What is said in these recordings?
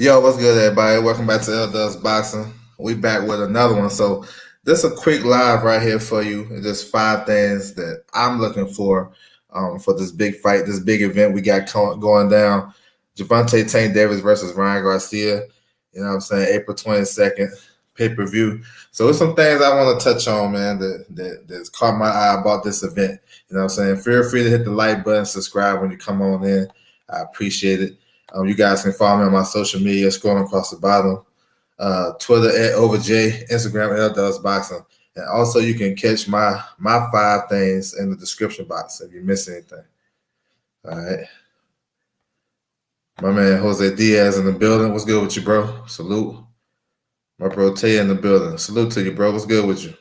Yo, what's good, everybody? Welcome back to L Boxing. We back with another one. So, this is a quick live right here for you. Just 5 things that I'm looking for this big fight, this big event we got going down. Javante Tank Davis versus Ryan Garcia. You know what I'm saying? April 22nd, pay-per-view. So, there's some things I want to touch on, man, that's caught my eye about this event. You know what I'm saying? Feel free to hit the like button, subscribe when you come on in. I appreciate it. You guys can follow me on my social media, scrolling across the bottom. Twitter at OverJ, Instagram at LDusBoxing. And also you can catch my 5 things in the description box if you miss anything. All right. My man Jose Diaz in the building. What's good with you, bro? Salute. My bro Tay in the building. Salute to you, bro. What's good with you?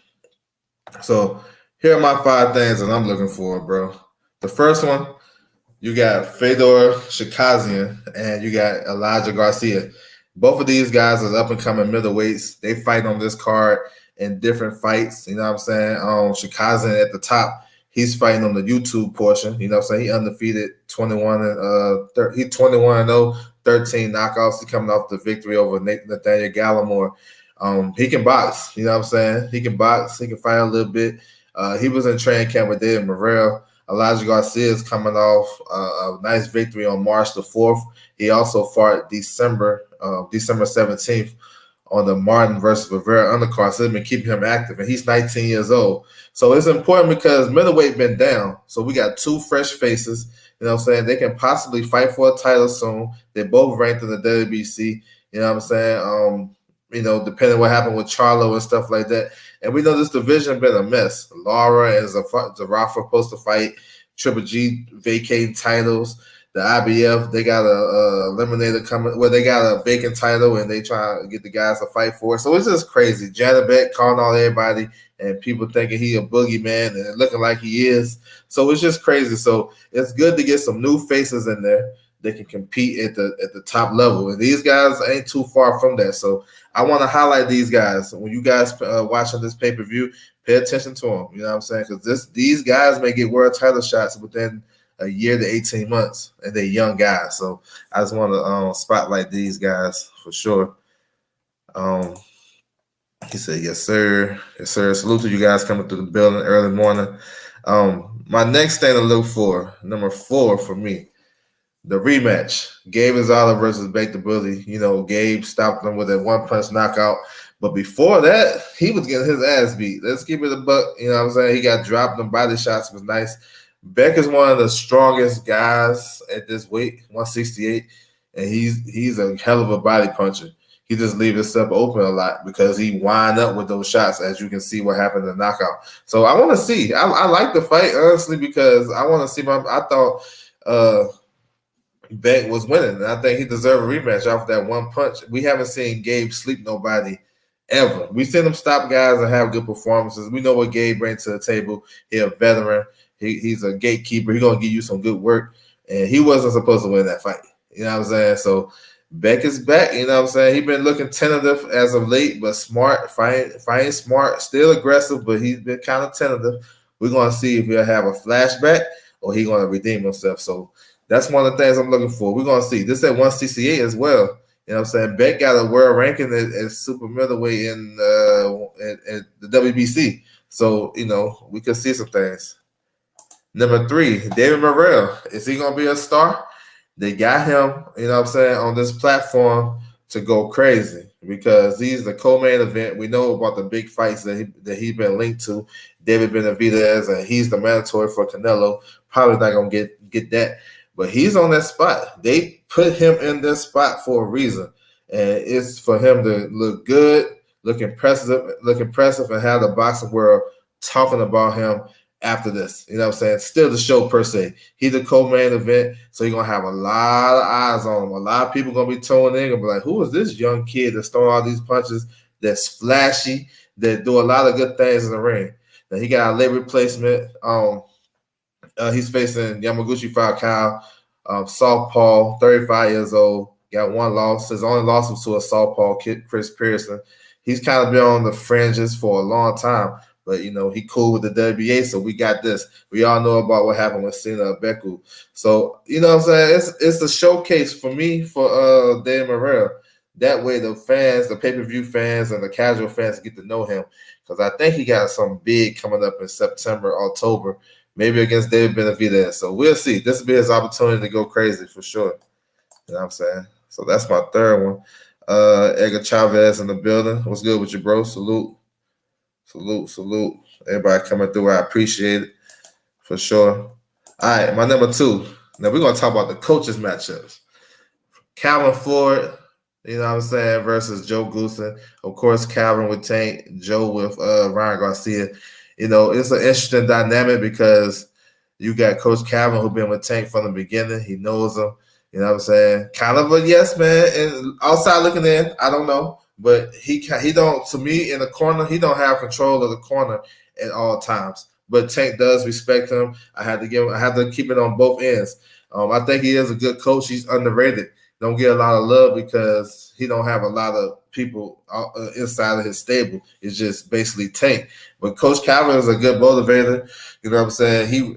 So here are my 5 things that I'm looking for, bro. The first one, you got Fiodor Czerkaszyn and you got Elijah Garcia. Both of these guys are up and coming middleweights. They fight on this card in different fights. You know what I'm saying? Czerkaszyn at the top, he's fighting on the YouTube portion. You know what I'm saying? He undefeated 21 and he 21-0, 13 knockouts. He coming off the victory over Nathaniel Gallimore. He can box. You know what I'm saying? He can box. He can fight a little bit. He was in training camp with David Morrell. Elijah Garcia is coming off a nice victory on March the 4th. He also fought December 17th on the Martin versus Rivera undercard. So they've been keeping him active, and he's 19 years old. So it's important because middleweight been down. So we got 2 fresh faces. You know what I'm saying? They can possibly fight for a title soon. They're both ranked in the WBC. You know what I'm saying? Depending on what happened with Charlo and stuff like that. And we know this division been a mess. Lara and Zarafa supposed to fight. Triple G vacating titles. The IBF, they got a eliminator coming. Well, they got a vacant title, and they try to get the guys to fight for it. So it's just crazy. Janabek calling out everybody, and people thinking he a boogeyman, and looking like he is. So it's just crazy. So it's good to get some new faces in there that can compete at the top level. And these guys ain't too far from that. So I want to highlight these guys. When you guys watching this pay-per-view, pay attention to them. You know what I'm saying? Because these guys may get world title shots within a year to 18 months, and they're young guys. So I just want to spotlight these guys for sure. He said, yes, sir. Yes, sir. Salute to you guys coming through the building early morning. My next thing to look for, number 4 for me, the rematch. Gabe Azala versus Bake the Bully. You know, Gabe stopped him with a 1-punch knockout. But before that, he was getting his ass beat. Let's keep it a buck. You know what I'm saying? He got dropped. Them body shots was nice. Beck is one of the strongest guys at this weight, 168, and he's a hell of a body puncher. He just leaves himself open a lot because he wind up with those shots, as you can see what happened in the knockout. So I want to see. I like the fight, honestly, because I want to see I thought Beck was winning, and I think he deserved a rematch off that 1 punch. We haven't seen Gabe sleep nobody ever. We've seen him stop guys and have good performances. We know what Gabe brings to the table. He's a veteran. He's a gatekeeper. He's going to give you some good work. And he wasn't supposed to win that fight. You know what I'm saying? So Beck is back. You know what I'm saying? He's been looking tentative as of late, but smart, fighting smart, still aggressive, but he's been kind of tentative. We're going to see if he'll have a flashback or he's going to redeem himself. So that's one of the things I'm looking for. We're going to see. This is at 168 as well. You know what I'm saying? Beck got a world ranking at super middleweight in at the WBC. So, we could see some things. Number 3, David Morrell. Is he going to be a star? They got him, you know what I'm saying, on this platform to go crazy because he's the co-main event. We know about the big fights that he's been linked to. David Benavidez, and he's the mandatory for Canelo. Probably not going to get that. But he's on that spot. They put him in this spot for a reason. And it's for him to look good, look impressive, and have the boxing world talking about him after this. You know what I'm saying? Still the show per se. He's the co-main event, so you're going to have a lot of eyes on him. A lot of people going to be tuning in and be like, who is this young kid that's throwing all these punches, that's flashy, that do a lot of good things in the ring? Now, he got a late replacement. He's facing Yamaguchi Falcao, southpaw, 35 years old, got 1 loss. His only loss was to a southpaw kid, Chris Pearson. He's kind of been on the fringes for a long time, but, he cool with the WBA, so we got this. We all know about what happened with Sina Beku. So, you know what I'm saying? It's a showcase for me for Dave Morrell. That way the fans, the pay-per-view fans and the casual fans get to know him. Because I think he got some big coming up in September, October, maybe against David Benavidez. So we'll see. This will be his opportunity to go crazy for sure. You know what I'm saying? So that's my third one. Edgar Chavez in the building. What's good with you, bro? Salute. Everybody coming through. I appreciate it for sure. All right, my number 2. Now we're going to talk about the coaches matchups. Calvin Ford, you know what I'm saying, versus Joe Goosen. Of course, Calvin with Tank, Joe with Ryan Garcia. You know, it's an interesting dynamic because you got Coach Calvin who's been with Tank from the beginning. He knows him. You know what I'm saying? Kind of a yes man. And outside looking in, I don't know. But he don't, to me, in the corner, he don't have control of the corner at all times. But Tank does respect him. I had to keep it on both ends. I think he is a good coach. He's underrated. Don't get a lot of love because he don't have a lot of people inside of his stable. It's just basically Tank. But Coach Calvin is a good motivator. You know what I'm saying? He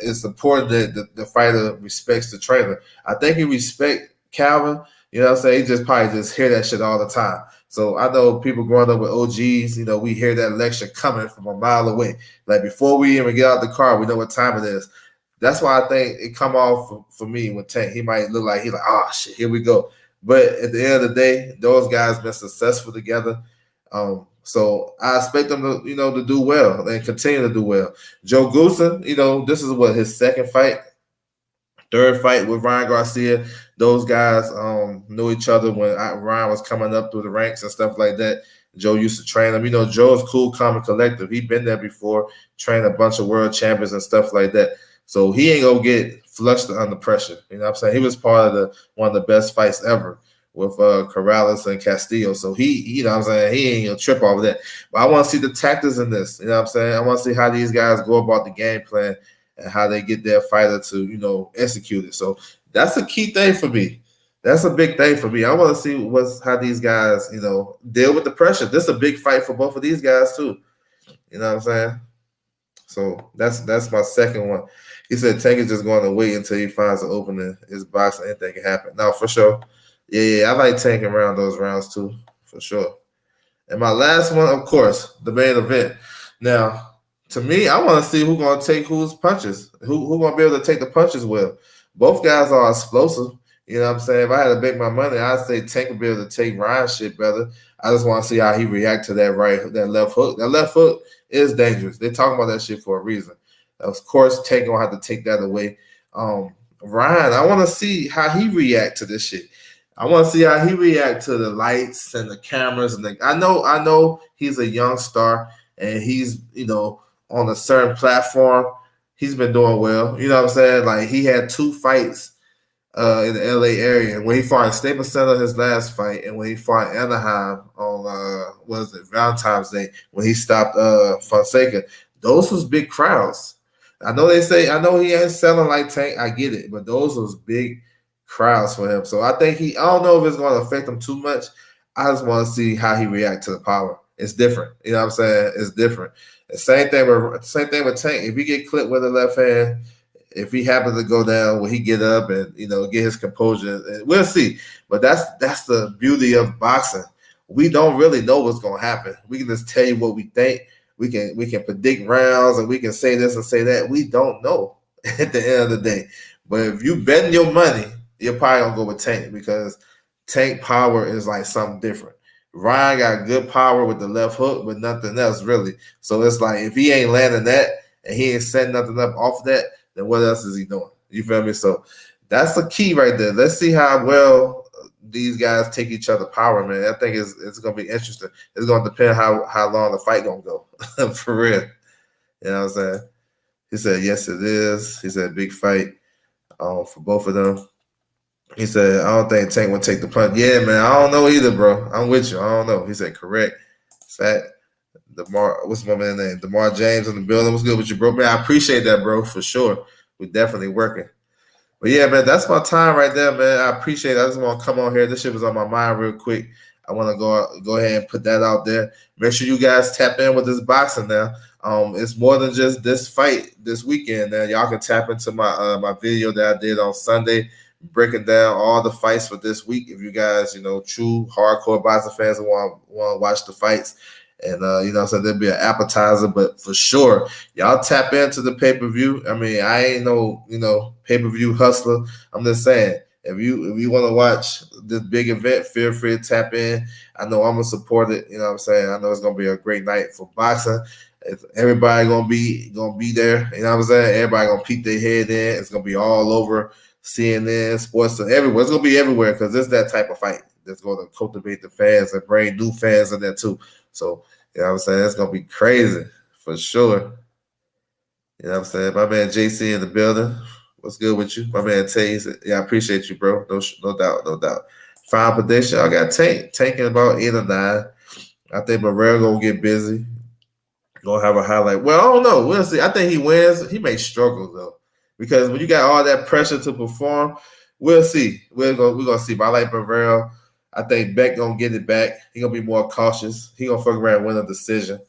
it's important that the fighter respects the trainer. I think he respects Calvin. You know what I'm saying? He just probably just hear that shit all the time. So I know people growing up with OGs, you know, we hear that lecture coming from a mile away. Like before we even get out the car, we know what time it is. That's why I think it come off for me with Tank. He might look like oh shit, here we go. But at the end of the day, those guys been successful together. So I expect them to, you know, to do well and continue to do well. Joe Goosen, you know, this is what his third fight with Ryan Garcia. Those guys knew each other when Ryan was coming up through the ranks and stuff like that. Joe used to train him. You know, Joe's cool, calm, and collective. He'd been there before, trained a bunch of world champions and stuff like that. So he ain't gonna get flushed under pressure. You know what I'm saying? He was part of one of the best fights ever with Corrales and Castillo. So he, you know what I'm saying, he ain't gonna trip off of that. But I want to see the tactics in this. You know what I'm saying? I want to see how these guys go about the game plan and how they get their fighter to, you know, execute it. So that's a key thing for me. That's a big thing for me. I want to see how these guys, you know, deal with the pressure. This is a big fight for both of these guys too. You know what I'm saying? So that's my second one. He said Tank is just going to wait until he finds an opening in his box and anything can happen. No, for sure. Yeah, I like Tank around those rounds too, for sure. And my last one, of course, the main event. Now, to me, I want to see who's going to take whose punches, who's going to be able to take the punches well. Both guys are explosive. You know what I'm saying? If I had to make my money, I'd say Tank would be able to take Ryan's shit better. I just want to see how he react to that left hook. That left hook is dangerous. They're talking about that shit for a reason. Of course, Tank gonna have to take that away. Ryan, I want to see how he react to this shit. I want to see how he react to the lights and the cameras. And I know he's a young star and he's, you know, on a certain platform. He's been doing well. You know what I'm saying? Like he had 2 fights in the LA area. When he fought in Staples Center his last fight, and when he fought in Anaheim on Valentine's Day, when he stopped Fonseca, those was big crowds. I know he ain't selling like Tank, I get it, but those was big crowds for him. So I think I don't know if it's going to affect him too much. I just want to see how he react to the power. It's different. You know what I'm saying? It's different. The same thing with Tank. If he get clipped with the left hand, if he happens to go down, will he get up and, you know, get his composure? We'll see. But that's the beauty of boxing. We don't really know what's going to happen. We can just tell you what we think. We can predict rounds and we can say this and say that. We don't know at the end of the day. But if you betting your money, you're probably gonna go with Tank because Tank power is like something different. Ryan got good power with the left hook, but nothing else really. So it's like if he ain't landing that and he ain't setting nothing up off that, then what else is he doing? You feel me? So that's the key right there. Let's see how well these guys take each other power, man. I think it's gonna be interesting. It's gonna depend how long the fight gonna go. For real. You know what I'm saying? He said, yes, it is. He said big fight for both of them. He said, I don't think Tank would take the punch. Yeah, man, I don't know either, bro. I'm with you. I don't know. He said, correct. Fat. What's my man's name? DeMar James in the building. What's good with you, bro? Man, I appreciate that, bro, for sure. We're definitely working. But yeah, man, that's my time right there, man. I appreciate it. I just want to come on here. This shit was on my mind real quick. I want to go ahead and put that out there. Make sure you guys tap in with this boxing now. It's more than just this fight this weekend. Now y'all can tap into my video that I did on Sunday breaking down all the fights for this week. If you guys, true hardcore boxing fans who want to watch the fights, and so there'll be an appetizer. But for sure, y'all tap into the pay-per-view. I mean, I ain't no pay-per-view hustler. I'm just saying, if you want to watch this big event, feel free to tap in. I know I'm gonna support it. You know what I'm saying? I know it's gonna be a great night for boxing. Everybody gonna be there. You know what I'm saying? Everybody gonna peek their head in. It's gonna be all over CNN, sports, and everywhere. It's gonna be everywhere because it's that type of fight that's gonna cultivate the fans and bring new fans in there too. So, you know what I'm saying? It's going to be crazy for sure. You know what I'm saying? My man JC in the building. What's good with you? My man Taze. Yeah, I appreciate you, bro. No doubt. Final prediction. I got Tank in about 8 or 9. I think Morrell going to get busy. Going to have a highlight. Well, I don't know. We'll see. I think he wins. He may struggle, though. Because when you got all that pressure to perform, we'll see. We're gonna see. But I like Morrell. I think Beck gonna get it back. He gonna be more cautious. He gonna fuck around and win a decision.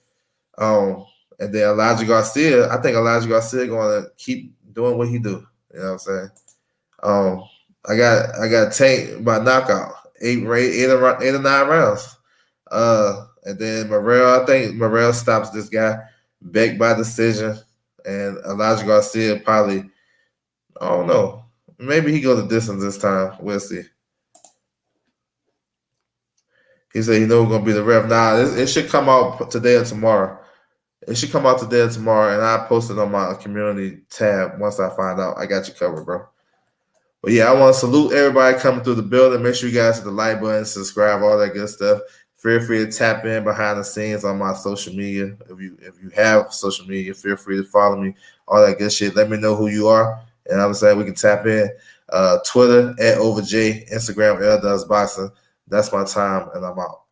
And then Elijah Garcia. I think Elijah Garcia gonna keep doing what he do. You know what I'm saying? I got Tank by knockout, 8 or 9 rounds. And then Morrell. I think Morrell stops this guy. Beck by decision, and Elijah Garcia probably. I don't know. Maybe he go the distance this time. We'll see. He said, it's going to be the ref. Nah, it should come out today or tomorrow. It should come out today or tomorrow, and I post it on my community tab once I find out. I got you covered, bro. But, yeah, I want to salute everybody coming through the building. Make sure you guys hit the like button, subscribe, all that good stuff. Feel free to tap in behind the scenes on my social media. If you have social media, feel free to follow me, all that good shit. Let me know who you are. And I'm saying we can tap in. Twitter @OverJ, Instagram @LDoesBoxing. That's my time, and I'm out.